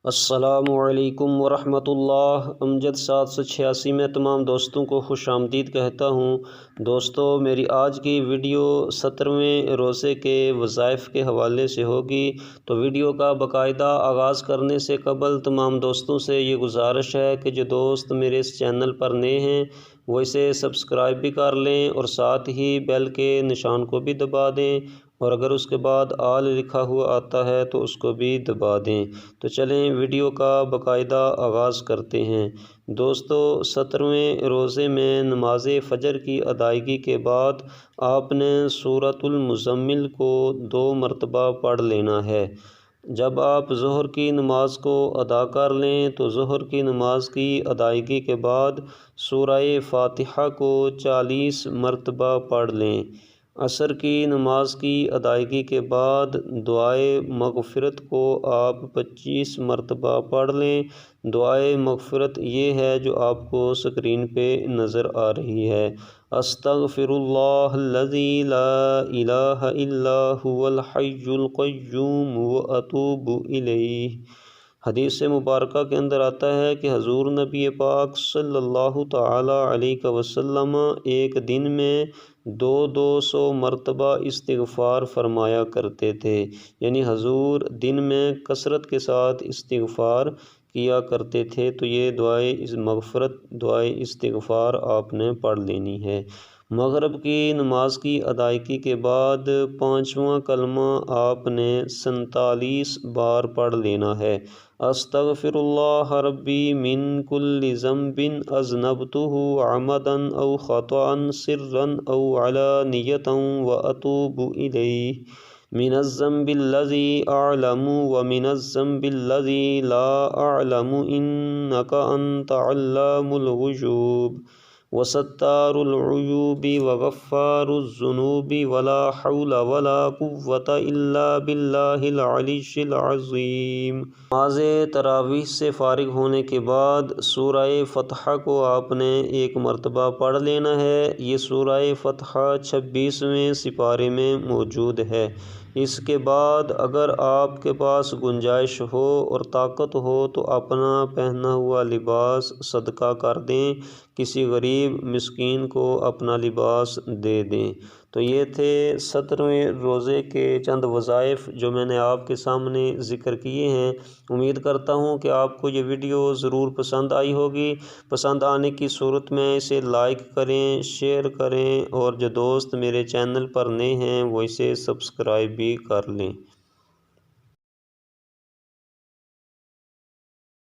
السلام علیکم ورحمۃ اللہ۔ امجد 786 میں تمام دوستوں کو خوش آمدید کہتا ہوں۔ دوستو، میری آج کی ویڈیو 17ویں روزے کے وظائف کے حوالے سے ہوگی، تو ویڈیو کا باقاعدہ آغاز کرنے سے قبل تمام دوستوں سے یہ گزارش ہے کہ جو دوست میرے اس چینل پر نئے ہیں وہ اسے سبسکرائب بھی کر لیں اور ساتھ ہی بیل کے نشان کو بھی دبا دیں، اور اگر اس کے بعد آل لکھا ہوا آتا ہے تو اس کو بھی دبا دیں۔ تو چلیں ویڈیو کا باقاعدہ آغاز کرتے ہیں۔ دوستو، 17ویں روزے میں نماز فجر کی ادائیگی کے بعد آپ نے سورۃ المزمل کو 2 مرتبہ پڑھ لینا ہے۔ جب آپ ظہر کی نماز کو ادا کر لیں تو ظہر کی نماز کی ادائیگی کے بعد سورہ فاتحہ کو 40 مرتبہ پڑھ لیں۔ عصر کی نماز کی ادائیگی کے بعد دعائے مغفرت کو آپ 25 مرتبہ پڑھ لیں۔ دعائے مغفرت یہ ہے جو آپ کو سکرین پہ نظر آ رہی ہے: استغفر اللہ الذی لا الہ الا هو الحی القیوم واتوب الیہ۔ حدیث مبارکہ کے اندر آتا ہے کہ حضور نبی پاک صلی اللہ تعالی علیہ وسلم ایک دن میں 200 مرتبہ استغفار فرمایا کرتے تھے، یعنی حضور دن میں کثرت کے ساتھ استغفار کیا کرتے تھے۔ تو یہ دعائے مغفرت، دعائے استغفار آپ نے پڑھ لینی ہے۔ مغرب کی نماز کی ادائیگی کے بعد 5واں کلمہ آپ نے 47 بار پڑھ لینا ہے: استغفر اللہ ربی من کل ذنب اذنبتہ عمدا او خطأ سرا او علانیۃ واتوب الیہ من الذنب الذی اعلم ومن الذنب الذی لا اعلم انک انت علام الغیوب وستار العیوب وغفار الذنوب ولا حول ولا قوة الا باللہ العلی العظیم۔ نماز تراویح سے فارغ ہونے کے بعد سورہ فتح کو آپ نے 1 مرتبہ پڑھ لینا ہے۔ یہ سورہ فتح 26ویں سپارے میں موجود ہے۔ اس کے بعد اگر آپ کے پاس گنجائش ہو اور طاقت ہو تو اپنا پہنا ہوا لباس صدقہ کر دیں، کسی غریب مسکین کو اپنا لباس دے دیں۔ تو یہ تھے 17ویں روزے کے چند وظائف جو میں نے آپ کے سامنے ذکر کیے ہیں۔ امید کرتا ہوں کہ آپ کو یہ ویڈیو ضرور پسند آئی ہوگی۔ پسند آنے کی صورت میں اسے لائک کریں، شیئر کریں، اور جو دوست میرے چینل پر نئے ہیں وہ اسے سبسکرائب بھی کر لیں۔